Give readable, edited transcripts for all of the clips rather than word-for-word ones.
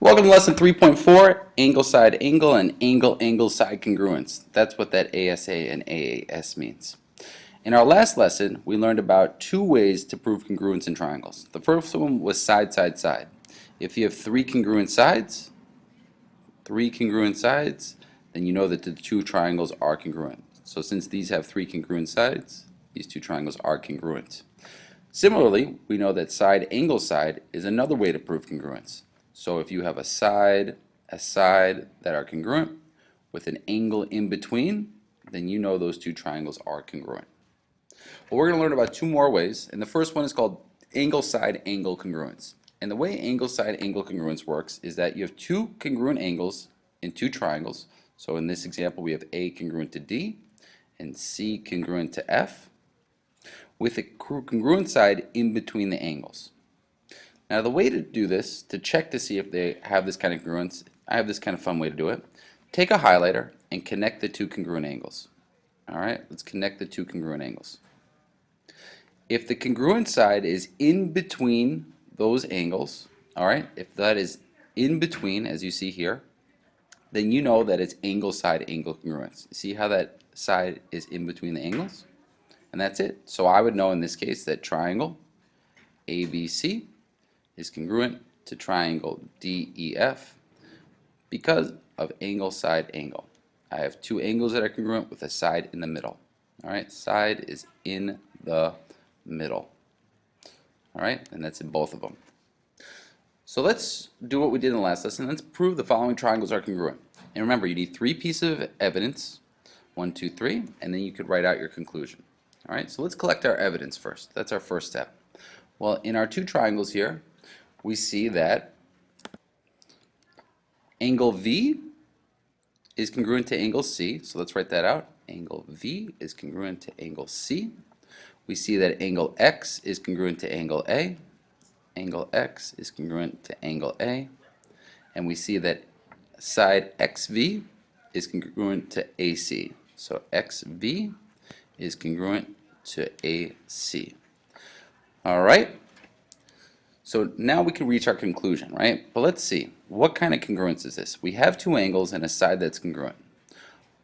Welcome to lesson 3.4, angle side angle and angle side congruence. That's what that ASA and AAS means. In our last lesson, we learned about two ways to prove congruence in triangles. The first one was side, side, side. If you have three congruent sides, then you know that the two triangles are congruent. So since these have three congruent sides, these two triangles are congruent. Similarly, we know that side angle side is another way to prove congruence. So if you have a side that are congruent with an angle in between, then you know those two triangles are congruent. Well, we're going to learn about two more ways, and the first one is called angle side angle congruence. And the way angle side angle congruence works is that you have two congruent angles in two triangles. So in this example, we have A congruent to D and C congruent to F, with a congruent side in between the angles. Now the way to do this, to check to see if they have this kind of congruence, I have this kind of fun way to do it. Take a highlighter and connect the two congruent angles. Alright, let's connect the two congruent angles. If the congruent side is in between those angles, alright, if that is in between, as you see here, then you know that it's angle side angle congruence. See how that side is in between the angles? And that's it. So I would know in this case that triangle ABC is congruent to triangle DEF because of angle side angle. I have two angles that are congruent with a side in the middle. Alright, side is in the middle. Alright, and that's in both of them. So let's do what we did in the last lesson. Let's prove the following triangles are congruent. And remember, you need three pieces of evidence, 1, 2, 3, and then you could write out your conclusion. Alright, so let's collect our evidence first. That's our first step. Well, in our two triangles here, we see that angle V is congruent to angle C. So let's write that out. Angle V is congruent to angle C. We see that angle X is congruent to angle A. Angle X is congruent to angle A. And we see that side XV is congruent to AC. So XV is congruent to AC. Alright, so now we can reach our conclusion, right? But let's see, what kind of congruence is this? We have two angles and a side that's congruent.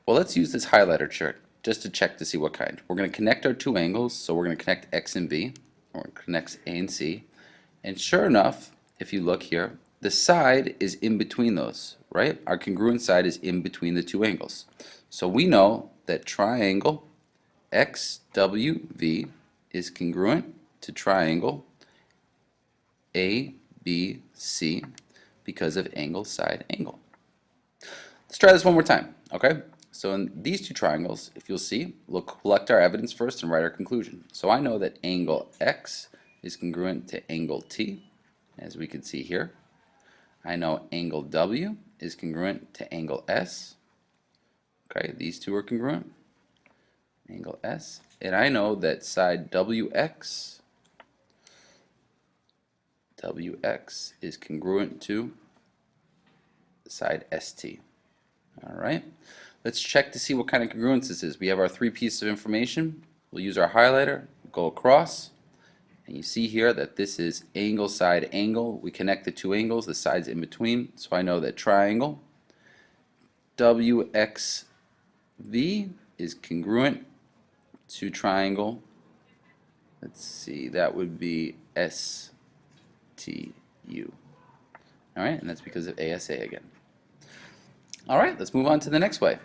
Well, let's use this highlighter chart just to check to see what kind. We're going to connect our two angles, so we're going to connect X and V, or connects A and C. And sure enough, if you look here, the side is in between those, right? Our congruent side is in between the two angles. So we know that triangle XWV is congruent to triangle ABC because of angle side angle. Let's try this one more time, okay? So in these two triangles, if you'll see, we'll collect our evidence first and write our conclusion. So I know that angle X is congruent to angle T, as we can see here. I know angle W is congruent to angle S. Okay, these two are congruent. Angle S. And I know that side WX is congruent to side ST. Alright, let's check to see what kind of congruence this is. We have our three pieces of information. We'll use our highlighter, go across, and you see here that this is angle side angle. We connect the two angles, the sides in between, so I know that triangle WXV is congruent to triangle, let's see, that would be STU. Alright, and that's because of ASA again. Alright, let's move on to the next way.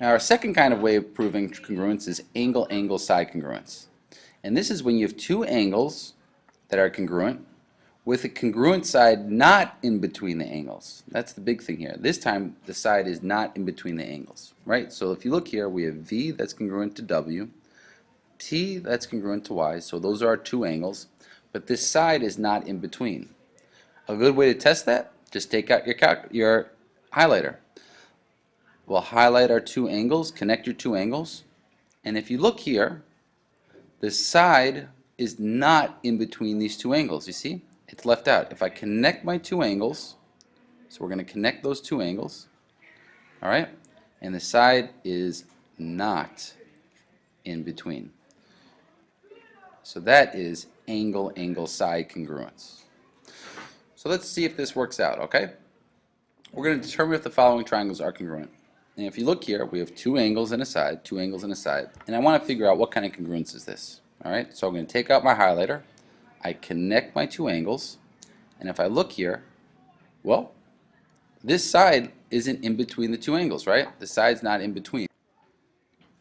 Now our second kind of way of proving congruence is angle side congruence. And this is when you have two angles that are congruent with a congruent side not in between the angles. That's the big thing here. This time the side is not in between the angles, right? So if you look here, we have V that's congruent to W, T that's congruent to Y, so those are our two angles, but this side is not in between. A good way to test that, just take out your highlighter. We'll highlight our two angles, connect your two angles, and if you look here, the side is not in between these two angles, you see? It's left out. If I connect my two angles, so we're going to connect those two angles, alright, and the side is not in between. So that is angle side congruence. So let's see if this works out, okay? We're going to determine if the following triangles are congruent. And if you look here, we have two angles and a side, and I want to figure out what kind of congruence is this. All right, so I'm going to take out my highlighter, I connect my two angles, and if I look here, well, this side isn't in between the two angles, right? The side's not in between.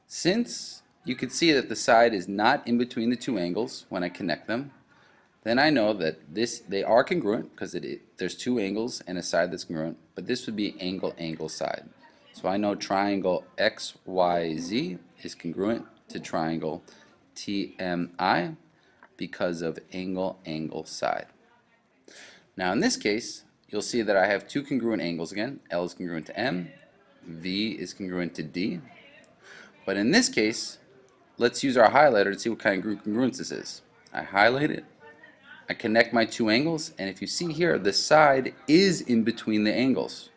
Since you can see that the side is not in between the two angles when I connect them, then I know that they are congruent because there's two angles and a side that's congruent, but this would be angle side. So I know triangle XYZ is congruent to triangle TMI because of angle side. Now in this case, you'll see that I have two congruent angles again. L is congruent to M, V is congruent to D. But in this case, let's use our highlighter to see what kind of congruence this is. I highlight it, I connect my two angles, and if you see here, the side is in between the angles.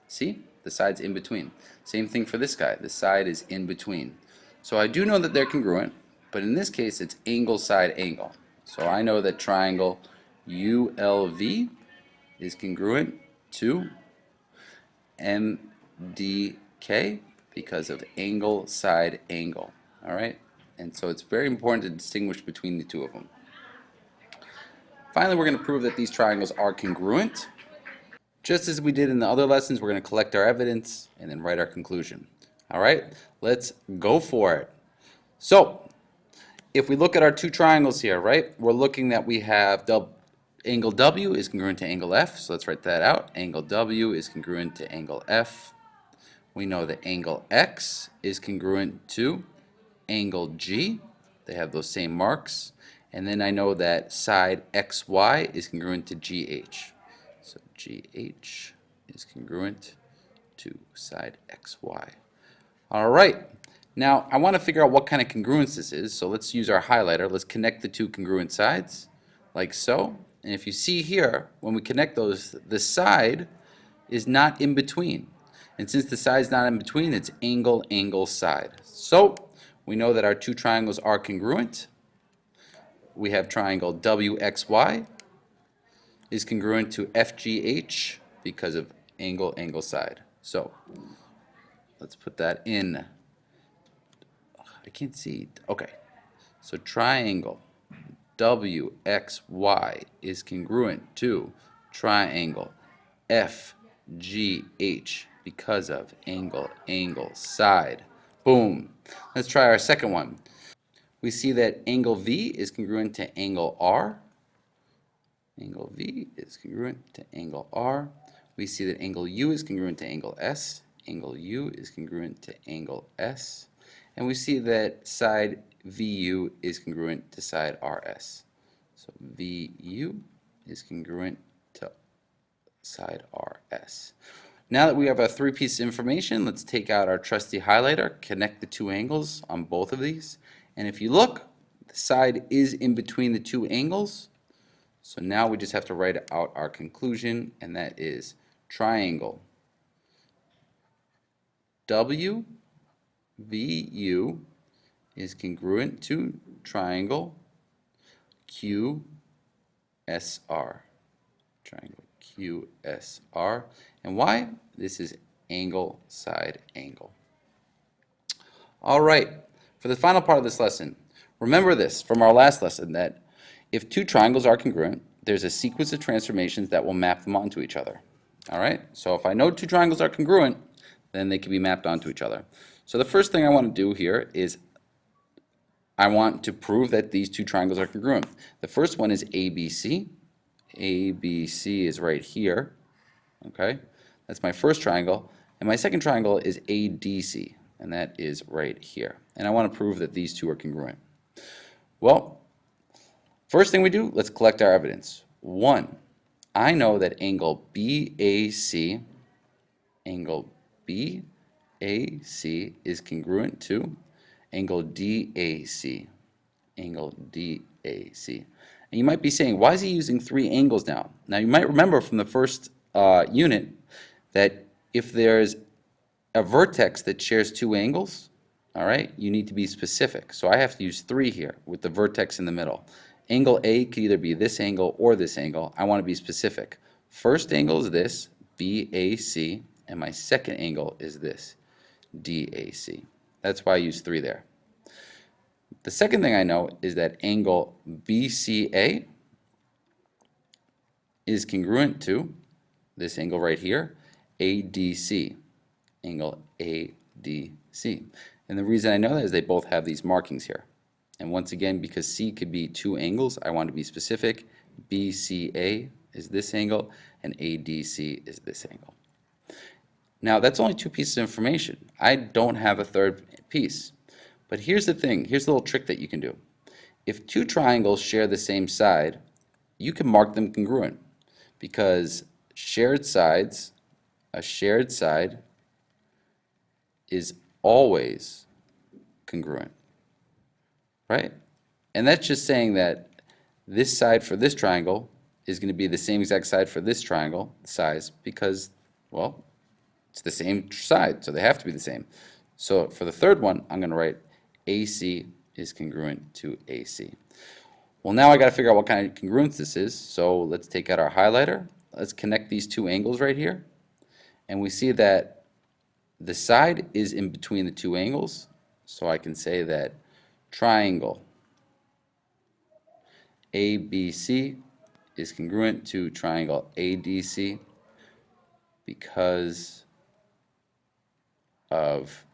See? The side's in between. Same thing for this guy. The side is in between. So I do know that they're congruent, but in this case, it's angle side angle. So I know that triangle ULV is congruent to MDK because of angle side angle. All right? And so it's very important to distinguish between the two of them. Finally, we're going to prove that these triangles are congruent. Just as we did in the other lessons, we're going to collect our evidence and then write our conclusion. All right, let's go for it. So, if we look at our two triangles here, right, we're looking that we have angle W is congruent to angle F, so let's write that out. Angle W is congruent to angle F. We know that angle X is congruent to angle G. They have those same marks. And then I know that side XY is congruent to GH. So GH is congruent to side XY. All right. Now I want to figure out what kind of congruence this is. So let's use our highlighter. Let's connect the two congruent sides like so. And if you see here, when we connect those, the side is not in between. And since the side is not in between, it's angle side. So we know that our two triangles are congruent. We have triangle WXY is congruent to FGH because of angle side. So let's put that in. I can't see. Okay. So triangle WXY is congruent to triangle FGH because of angle side. Boom. Let's try our second one. We see that angle V is congruent to angle R. Angle V is congruent to angle R. We see that angle U is congruent to angle S. Angle U is congruent to angle S. And we see that side VU is congruent to side RS. So VU is congruent to side RS. Now that we have our three pieces of information, let's take out our trusty highlighter, connect the two angles on both of these. And if you look, the side is in between the two angles. So now we just have to write out our conclusion, and that is triangle WVU is congruent to triangle QSR. Triangle QSR. And why? This is angle side angle. All right. For the final part of this lesson, remember this from our last lesson, that if two triangles are congruent, there's a sequence of transformations that will map them onto each other. All right? So if I know two triangles are congruent, then they can be mapped onto each other. So the first thing I want to do here is I want to prove that these two triangles are congruent. The first one is ABC. ABC is right here. Okay? That's my first triangle. And my second triangle is ADC, and that is right here. And I want to prove that these two are congruent. Well, first thing we do, let's collect our evidence. One, I know that angle BAC is congruent to angle DAC. Angle DAC. And you might be saying, why is he using three angles now? Now you might remember from the first unit that if there's a vertex that shares two angles, all right, you need to be specific. So I have to use three here with the vertex in the middle. Angle A could either be this angle or this angle. I want to be specific. first angle is this, BAC, and my second angle is this, DAC. That's why I use 3 there. The second thing I know is that angle BCA is congruent to this angle right here, ADC, angle ADC. And the reason I know that is they both have these markings here. And once again, because C could be 2 angles, I want to be specific. BCA is this angle, and ADC is this angle. Now, that's only 2 pieces of information. I don't have a third piece. But here's the thing. Here's a little trick that you can do. If 2 triangles share the same side, you can mark them congruent, because shared sides, a shared side is always congruent, right? And that's just saying that this side for this triangle is going to be the same exact side for this triangle size, because, well, it's the same side, so they have to be the same. So for the third one, I'm going to write AC is congruent to AC. Well, now I got to figure out what kind of congruence this is, so let's take out our highlighter. Let's connect these 2 angles right here, and we see that the side is in between the 2 angles, so I can say that triangle ABC is congruent to triangle ADC because of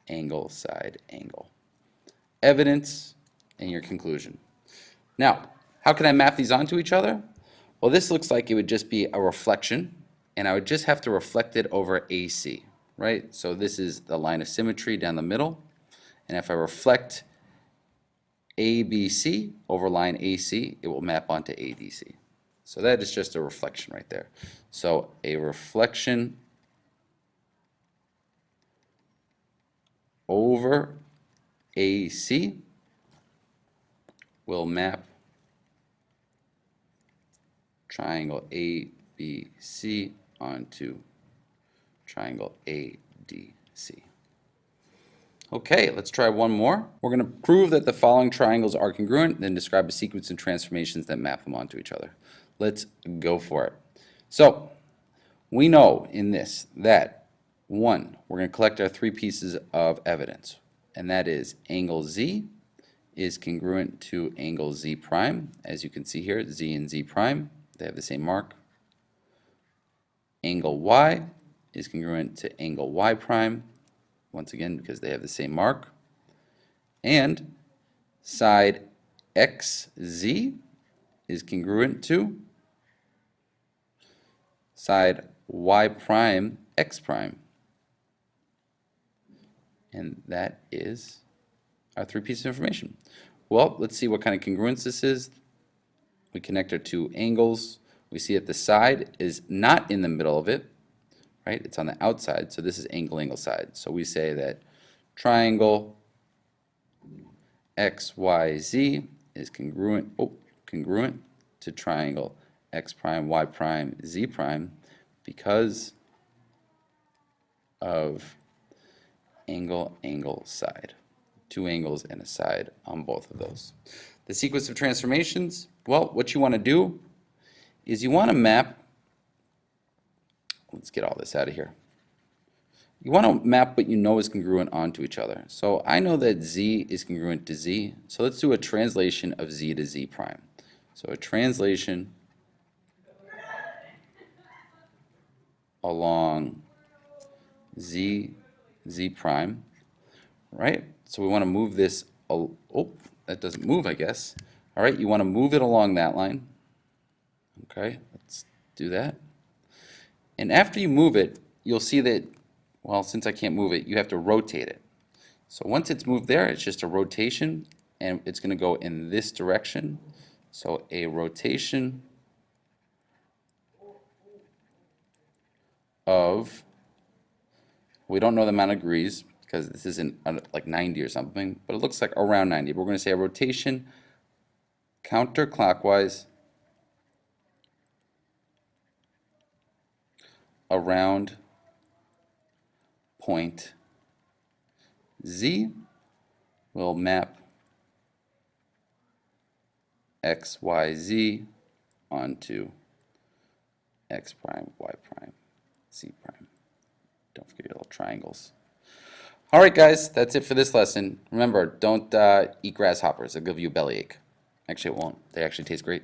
angle side angle. Evidence and your conclusion. Now, how can I map these onto each other? Well, this looks like it would just be a reflection, and I would just have to reflect it over AC, right? So this is the line of symmetry down the middle, and if I reflect ABC over line AC, it will map onto ADC. So that is just a reflection right there. So a reflection over AC will map triangle ABC onto triangle ADC. Okay, let's try one more. We're going to prove that the following triangles are congruent, then describe a sequence of transformations that map them onto each other. Let's go for it. So, we know in this that, 1, we're going to collect our 3 pieces of evidence, and that is angle Z is congruent to angle Z prime. As you can see here, Z and Z prime, they have the same mark. Angle Y is congruent to angle Y prime, once again because they have the same mark. And side XZ is congruent to side Y prime X prime. And that is our 3 pieces of information. Well, let's see what kind of congruence this is. We connect our 2 angles. We see that the side is not in the middle of it, right? It's on the outside, so this is angle side. So we say that triangle XYZ is congruent to triangle X prime Y prime Z prime because of angle side. 2 angles and a side on both of those. The sequence of transformations, well, what you want to do is you want to map, let's get all this out of here. You want to map what you know is congruent onto each other. So I know that Z is congruent to Z, so let's do a translation of Z to Z prime. So a translation along Z prime, right? So we want to move this, oh, that doesn't move, I guess. All right, you want to move it along that line. Okay, let's do that. And after you move it, you'll see that, well, since I can't move it, you have to rotate it. So once it's moved there, it's just a rotation, and it's going to go in this direction. So a rotation of, we don't know the amount of degrees, because this isn't like 90 or something, but it looks like around 90. But we're going to say a rotation counterclockwise around point Z will map XYZ onto x prime, y prime, z prime. Don't forget your little triangles. All right, guys, that's it for this lesson. Remember, don't eat grasshoppers. They'll give you a bellyache. Actually, it won't. They actually taste great.